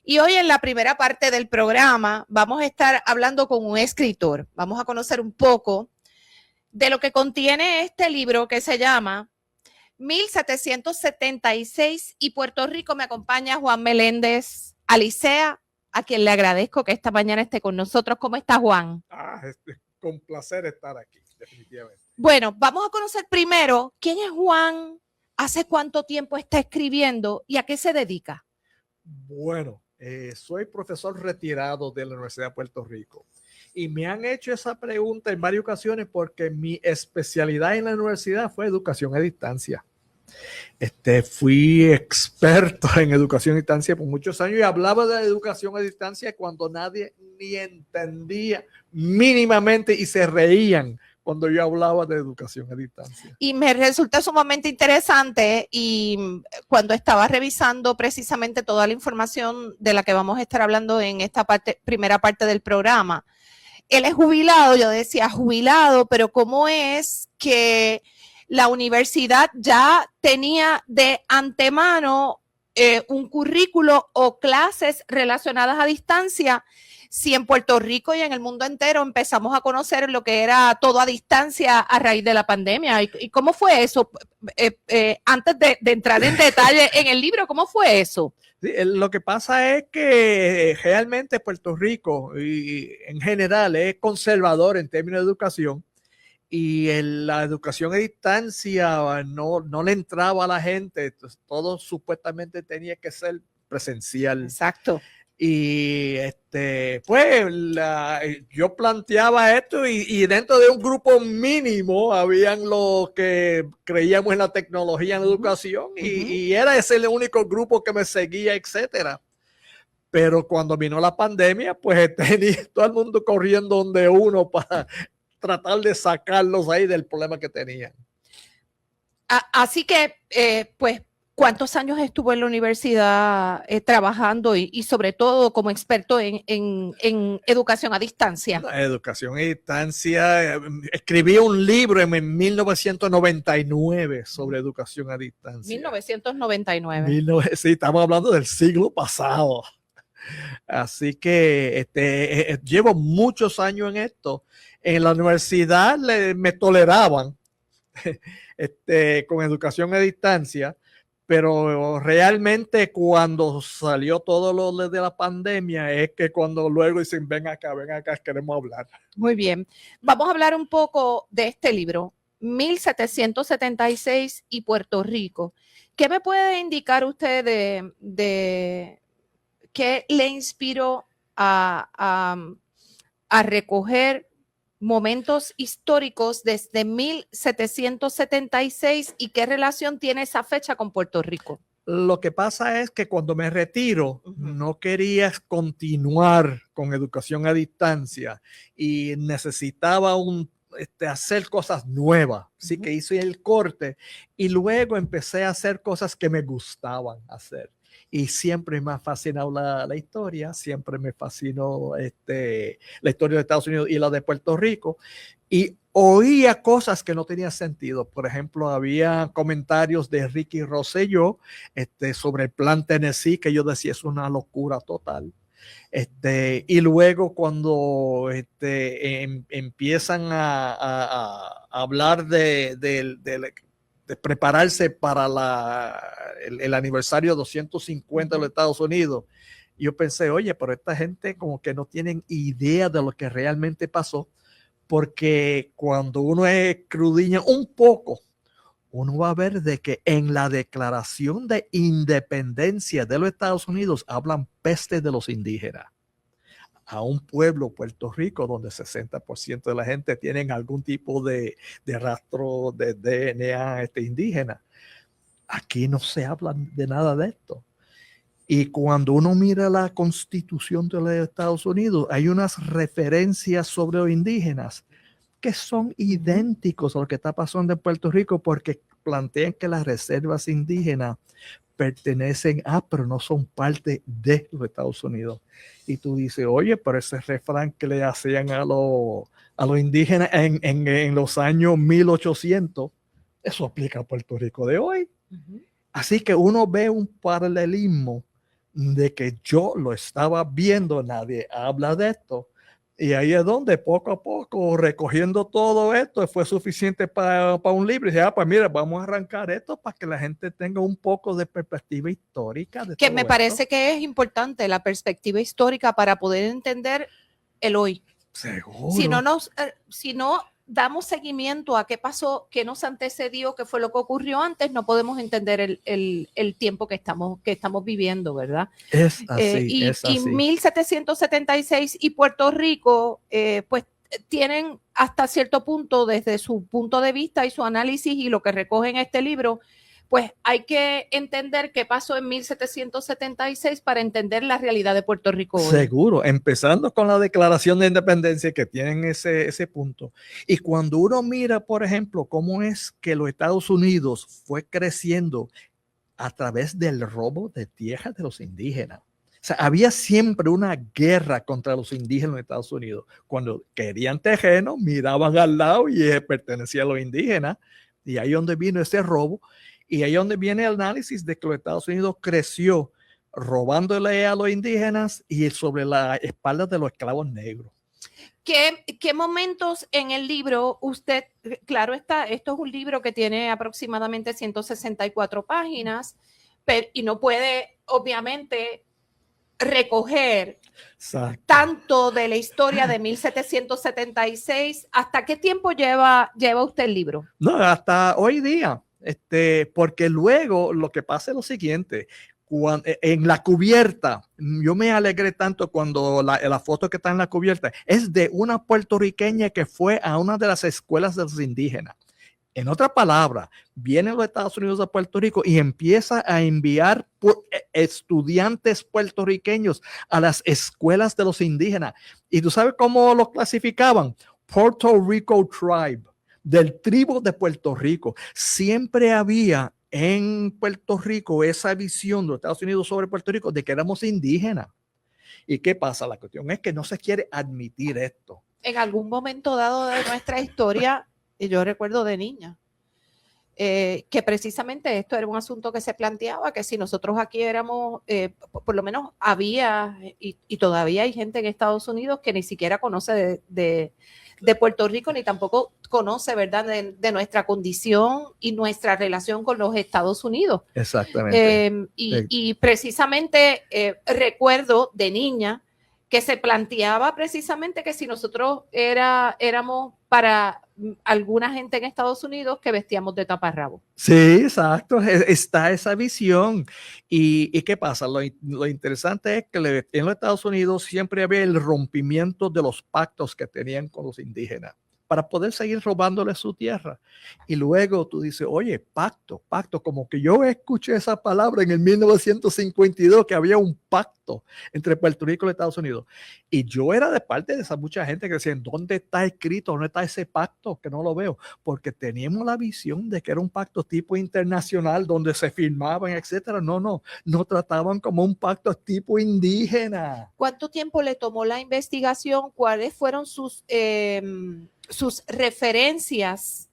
Y hoy en la primera parte del programa vamos a estar hablando con un escritor. Vamos a conocer un poco de lo que contiene este libro que se llama 1776 y Puerto Rico. Me acompaña Juan Meléndez Alicea, a quien le agradezco que esta mañana esté con nosotros. ¿Cómo está, Juan? Con placer estar aquí, definitivamente. Bueno, vamos a conocer primero quién es Juan, hace cuánto tiempo está escribiendo y a qué se dedica. Bueno, soy profesor retirado de la Universidad de Puerto Rico y me han hecho esa pregunta en varias ocasiones porque mi especialidad en la universidad fue educación a distancia. Fui experto en educación a distancia por muchos años y hablaba de la educación a distancia cuando nadie ni entendía mínimamente y se reían cuando yo hablaba de educación a distancia. Y me resulta sumamente interesante, y cuando estaba revisando precisamente toda la información de la que vamos a estar hablando en esta primera parte del programa, él es jubilado, yo decía jubilado, pero ¿cómo es que la universidad ya tenía de antemano un currículo o clases relacionadas a distancia? Si en Puerto Rico y en el mundo entero empezamos a conocer lo que era todo a distancia a raíz de la pandemia. ¿Y cómo fue eso? Antes de entrar en detalle en el libro, ¿cómo fue eso? Sí, lo que pasa es que realmente Puerto Rico y en general es conservador en términos de educación y la educación a distancia no le entraba a la gente. Entonces, todo supuestamente tenía que ser presencial. Exacto. Y pues yo planteaba esto y dentro de un grupo mínimo habían los que creíamos en la tecnología en la educación y era ese el único grupo que me seguía, etcétera. Pero cuando vino la pandemia, pues tenía todo el mundo corriendo donde uno para tratar de sacarlos ahí del problema que tenían. Así que, pues, ¿cuántos años estuvo en la universidad trabajando y sobre todo como experto en educación a distancia? Educación a distancia. Escribí un libro en 1999 sobre educación a distancia. 1999. Sí, estamos hablando del siglo pasado. Así que llevo muchos años en esto. En la universidad me toleraban con educación a distancia, pero realmente cuando salió todo lo de la pandemia es que cuando luego dicen ven acá, queremos hablar. Muy bien, vamos a hablar un poco de este libro, 1776 y Puerto Rico. ¿Qué me puede indicar usted de qué le inspiró a recoger momentos históricos desde 1776 y qué relación tiene esa fecha con Puerto Rico? Lo que pasa es que cuando me retiro, no quería continuar con educación a distancia y necesitaba hacer cosas nuevas. Así que hice el corte y luego empecé a hacer cosas que me gustaban hacer. Y siempre me ha fascinado la historia, siempre me fascinó la historia de Estados Unidos y la de Puerto Rico. Y oía cosas que no tenían sentido. Por ejemplo, había comentarios de Ricky Rosselló sobre el plan Tennessee, que yo decía es una locura total. Y luego cuando empiezan a hablar de prepararse para el aniversario 250 de los Estados Unidos, yo pensé, oye, pero esta gente como que no tienen idea de lo que realmente pasó, porque cuando uno escudriña un poco, uno va a ver de que en la Declaración de Independencia de los Estados Unidos hablan peste de los indígenas. A un pueblo, Puerto Rico, donde 60% de la gente tienen algún tipo de rastro de DNA indígena. Aquí no se habla de nada de esto. Y cuando uno mira la Constitución de los Estados Unidos, hay unas referencias sobre los indígenas que son idénticos a lo que está pasando en Puerto Rico, porque plantean que las reservas indígenas pertenecen pero no son parte de los Estados Unidos. Y tú dices, oye, pero ese refrán que le hacían a los indígenas en los años 1800, eso aplica a Puerto Rico de hoy. Así que uno ve un paralelismo de que yo lo estaba viendo, nadie habla de esto. Y ahí es donde poco a poco, recogiendo todo esto, fue suficiente para un libro. Y dije, pues mira, vamos a arrancar esto para que la gente tenga un poco de perspectiva histórica. Que me parece que es importante la perspectiva histórica para poder entender el hoy. Seguro. Si no damos seguimiento a qué pasó, qué nos antecedió, qué fue lo que ocurrió antes, no podemos entender el tiempo que estamos viviendo, ¿verdad? Es así, es así. Y 1776 y Puerto Rico, pues tienen hasta cierto punto, desde su punto de vista y su análisis y lo que recoge en este libro, pues hay que entender qué pasó en 1776 para entender la realidad de Puerto Rico hoy. Seguro, empezando con la Declaración de Independencia que tienen ese punto. Y cuando uno mira, por ejemplo, cómo es que los Estados Unidos fue creciendo a través del robo de tierras de los indígenas. O sea, había siempre una guerra contra los indígenas en Estados Unidos. Cuando querían terreno, miraban al lado y pertenecía a los indígenas. Y ahí es donde vino ese robo. Y ahí es donde viene el análisis de que los Estados Unidos creció robándole a los indígenas y sobre la espalda de los esclavos negros. ¿Qué momentos en el libro usted, claro está, esto es un libro que tiene aproximadamente 164 páginas, y no puede, obviamente, recoger tanto de la historia de 1776? ¿Hasta qué tiempo lleva usted el libro? No, hasta hoy día. Porque luego lo que pasa es lo siguiente, en la cubierta, yo me alegré tanto cuando la foto que está en la cubierta es de una puertorriqueña que fue a una de las escuelas de los indígenas. En otra palabra, vienen los Estados Unidos a Puerto Rico y empieza a enviar estudiantes puertorriqueños a las escuelas de los indígenas. ¿Y tú sabes cómo los clasificaban? Puerto Rico Tribe, del tribu de Puerto Rico. Siempre había en Puerto Rico esa visión de los Estados Unidos sobre Puerto Rico de que éramos indígenas. ¿Y qué pasa? La cuestión es que no se quiere admitir esto. En algún momento dado de nuestra historia, y yo recuerdo de niña, que precisamente esto era un asunto que se planteaba, que si nosotros aquí éramos, por lo menos había, y todavía hay gente en Estados Unidos que ni siquiera conoce de Puerto Rico, ni tampoco conoce, ¿verdad?, de nuestra condición y nuestra relación con los Estados Unidos. Exactamente. Y precisamente recuerdo de niña que se planteaba precisamente que si nosotros éramos para alguna gente en Estados Unidos que vestíamos de taparrabo. Sí, exacto, está esa visión. ¿Y qué pasa? Lo interesante es que en los Estados Unidos siempre había el rompimiento de los pactos que tenían con los indígenas para poder seguir robándole su tierra. Y luego tú dices, oye, pacto, como que yo escuché esa palabra en el 1952, que había un pacto entre Puerto Rico y Estados Unidos. Y yo era de parte de esa mucha gente que decían, ¿dónde está escrito? ¿Dónde está ese pacto? Que no lo veo. Porque teníamos la visión de que era un pacto tipo internacional donde se firmaban, etcétera. No trataban como un pacto tipo indígena. ¿Cuánto tiempo le tomó la investigación? ¿Cuáles fueron sus referencias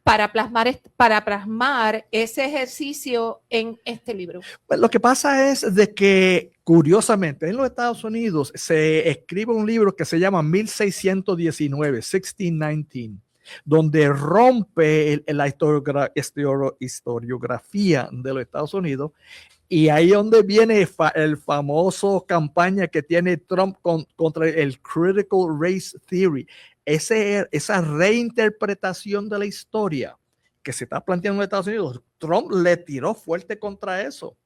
para plasmar ese ejercicio en este libro? Pues lo que pasa es de que, curiosamente, en los Estados Unidos se escribe un libro que se llama 1619, 1619, donde rompe la historiografía de los Estados Unidos. Y ahí es donde viene el famoso campaña que tiene Trump contra el Critical Race Theory. Esa reinterpretación de la historia que se está planteando en los Estados Unidos, Trump le tiró fuerte contra eso.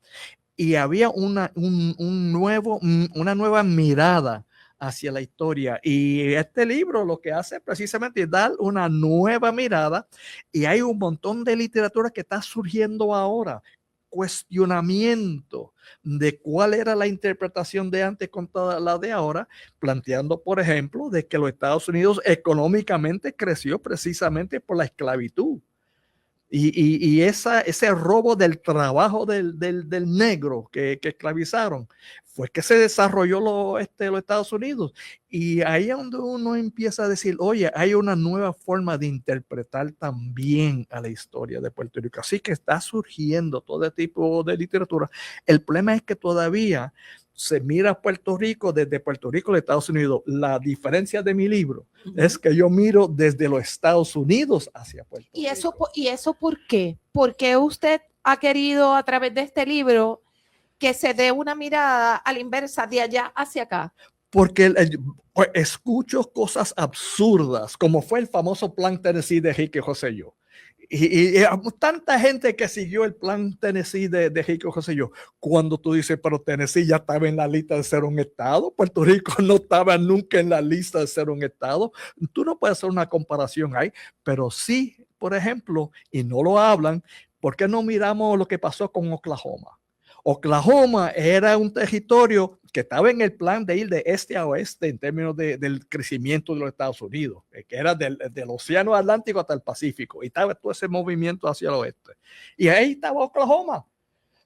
Y había una nueva mirada hacia la historia. Y este libro lo que hace precisamente es dar una nueva mirada. Y hay un montón de literatura que está surgiendo ahora, cuestionamiento de cuál era la interpretación de antes contra la de ahora, planteando, por ejemplo, de que los Estados Unidos económicamente creció precisamente por la esclavitud. Y ese robo del trabajo del negro que esclavizaron fue que se desarrolló los Estados Unidos. Y ahí es donde uno empieza a decir, oye, hay una nueva forma de interpretar también a la historia de Puerto Rico. Así que está surgiendo todo tipo de literatura. El problema es que todavía se mira a Puerto Rico desde Puerto Rico a Estados Unidos. La diferencia de mi libro es que yo miro desde los Estados Unidos hacia Puerto Rico. ¿Y eso por qué? ¿Por qué usted ha querido a través de este libro que se dé una mirada a la inversa de allá hacia acá? Porque pues, escucho cosas absurdas, como fue el famoso Plan Tennessee de Enrique Rosselló. Y tanta gente que siguió el Plan Tennessee de Enrique Rosselló, cuando tú dices, pero Tennessee ya estaba en la lista de ser un estado, Puerto Rico no estaba nunca en la lista de ser un estado. Tú no puedes hacer una comparación ahí, pero sí, por ejemplo, y no lo hablan, ¿por qué no miramos lo que pasó con Oklahoma? Oklahoma era un territorio que estaba en el plan de ir de este a oeste en términos del crecimiento de los Estados Unidos, que era del Océano Atlántico hasta el Pacífico, y estaba todo ese movimiento hacia el oeste. Y ahí estaba Oklahoma.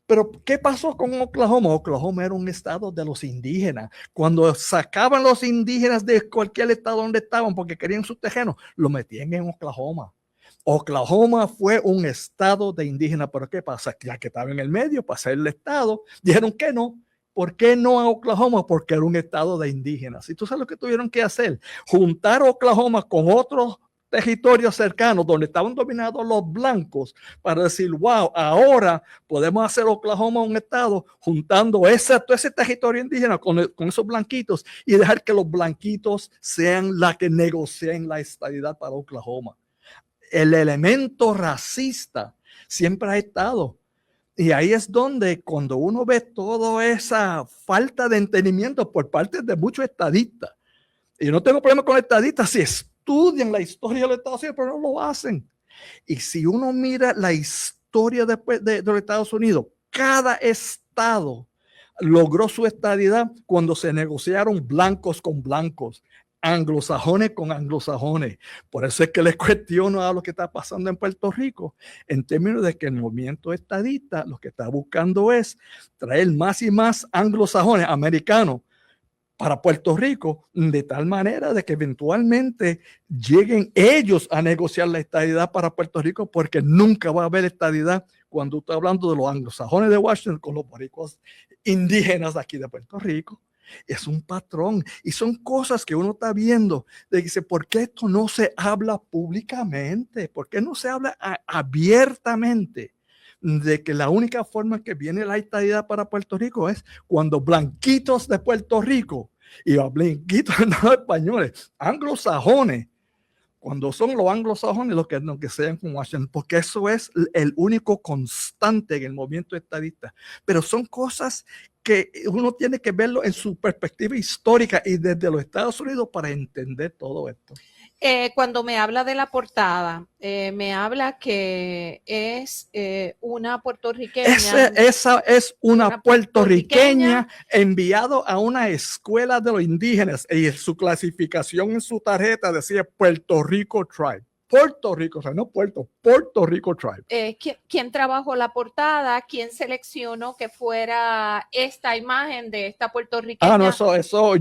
Pero, ¿qué pasó con Oklahoma? Oklahoma era un estado de los indígenas. Cuando sacaban los indígenas de cualquier estado donde estaban porque querían sus terrenos, lo metían en Oklahoma. Oklahoma fue un estado de indígenas, pero ¿qué pasa? Ya que estaba en el medio para ser el estado, dijeron que no. ¿Por qué no a Oklahoma? Porque era un estado de indígenas. ¿Y tú sabes lo que tuvieron que hacer? Juntar Oklahoma con otros territorios cercanos donde estaban dominados los blancos para decir, wow, ahora podemos hacer Oklahoma un estado juntando todo ese territorio indígena con esos blanquitos y dejar que los blanquitos sean la que negocien la estadidad para Oklahoma. El elemento racista siempre ha estado. Y ahí es donde cuando uno ve toda esa falta de entendimiento por parte de muchos estadistas, y yo no tengo problema con estadistas si estudian la historia de los Estados Unidos, pero no lo hacen. Y si uno mira la historia de los Estados Unidos, cada estado logró su estadidad cuando se negociaron blancos con blancos, anglosajones con anglosajones. Por eso es que les cuestiono a lo que está pasando en Puerto Rico, en términos de que el movimiento estadista lo que está buscando es traer más y más anglosajones americanos para Puerto Rico, de tal manera de que eventualmente lleguen ellos a negociar la estadidad para Puerto Rico, porque nunca va a haber estadidad cuando está hablando de los anglosajones de Washington con los boricuas indígenas aquí de Puerto Rico. Es un patrón y son cosas que uno está viendo. Dice, ¿por qué esto no se habla públicamente? ¿Por qué no se habla abiertamente? De que la única forma que viene la estadidad para Puerto Rico es cuando blanquitos de Puerto Rico, y blanquitos no españoles, anglosajones, cuando son los anglosajones los que sean con Washington, porque eso es el único constante en el movimiento estadista. Pero son cosas que uno tiene que verlo en su perspectiva histórica y desde los Estados Unidos para entender todo esto. Cuando me habla de la portada, me habla que es una puertorriqueña. Esa es una puertorriqueña enviado a una escuela de los indígenas y su clasificación en su tarjeta decía Puerto Rico Tribe. Puerto Rico, o sea, no Puerto Rico Tribe. ¿Quién trabajó la portada? ¿Quién seleccionó que fuera esta imagen de esta puertorriqueña? No, eso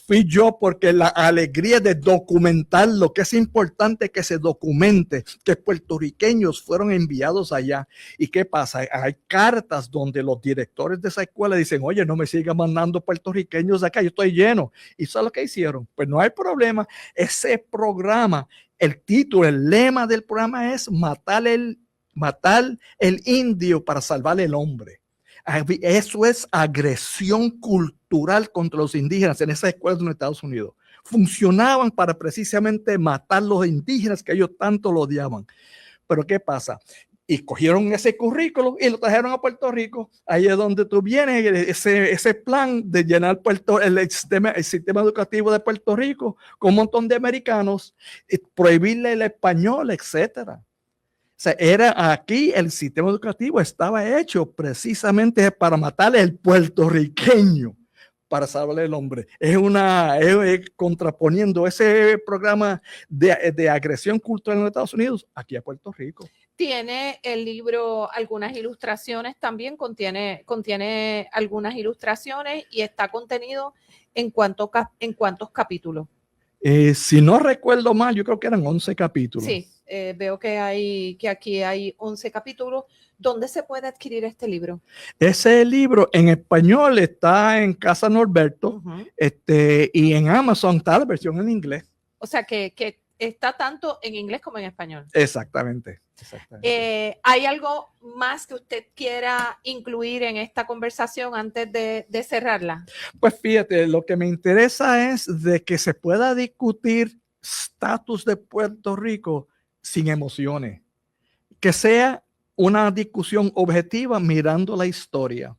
fui yo, porque la alegría de documentar lo que es importante que se documente, que puertorriqueños fueron enviados allá. ¿Y qué pasa? Hay cartas donde los directores de esa escuela dicen, oye, no me sigan mandando puertorriqueños de acá, yo estoy lleno. ¿Y sabes lo que hicieron? Pues no hay problema. Ese programa, el título, el lema del programa es matar el indio para salvar el hombre. Eso es agresión cultural contra los indígenas en esas escuelas de los Estados Unidos. Funcionaban para precisamente matar los indígenas que ellos tanto lo odiaban. Pero ¿qué pasa? Y cogieron ese currículo y lo trajeron a Puerto Rico. Ahí es donde tú vienes, ese plan de llenar el sistema educativo de Puerto Rico con un montón de americanos, prohibirle el español, etcétera. O sea, era aquí el sistema educativo estaba hecho precisamente para matar al puertorriqueño, para salvar el hombre. Es contraponiendo ese programa de agresión cultural en los Estados Unidos aquí a Puerto Rico. Tiene el libro algunas ilustraciones también, contiene algunas ilustraciones y está contenido en cuántos capítulos. Si no recuerdo mal, yo creo que eran 11 capítulos. Sí, veo que aquí hay 11 capítulos. ¿Dónde se puede adquirir este libro? Ese libro en español está en Casa Norberto, y en Amazon está la versión en inglés. O sea que está tanto en inglés como en español. Exactamente. ¿Hay algo más que usted quiera incluir en esta conversación antes de cerrarla? Pues fíjate, lo que me interesa es de que se pueda discutir estatus de Puerto Rico sin emociones, que sea una discusión objetiva mirando la historia.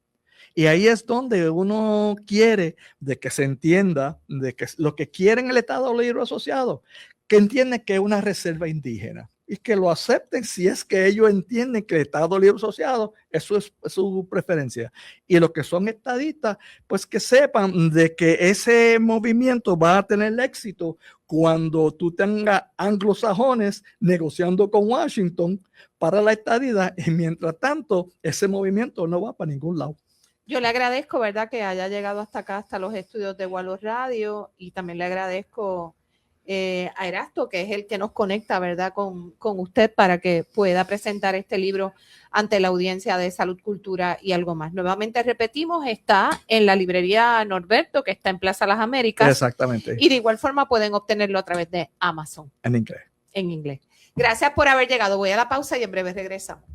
Y ahí es donde uno quiere de que se entienda de que lo que quieren el Estado Libre Asociado, que entienden que es una reserva indígena y que lo acepten si es que ellos entienden que el Estado Libre Asociado eso es su preferencia. Y los que son estadistas, pues que sepan de que ese movimiento va a tener éxito cuando tú tengas anglosajones negociando con Washington para la estadidad, y mientras tanto ese movimiento no va para ningún lado. Yo le agradezco, ¿verdad?, que haya llegado hasta acá, hasta los estudios de Wallos Radio, y también le agradezco a Erasto, que es el que nos conecta, ¿verdad?, con usted para que pueda presentar este libro ante la audiencia de Salud, Cultura y Algo Más. Nuevamente repetimos, está en la librería Norberto, que está en Plaza Las Américas. Exactamente. Y de igual forma pueden obtenerlo a través de Amazon. En inglés. En inglés. Gracias por haber llegado. Voy a la pausa y en breve regresamos.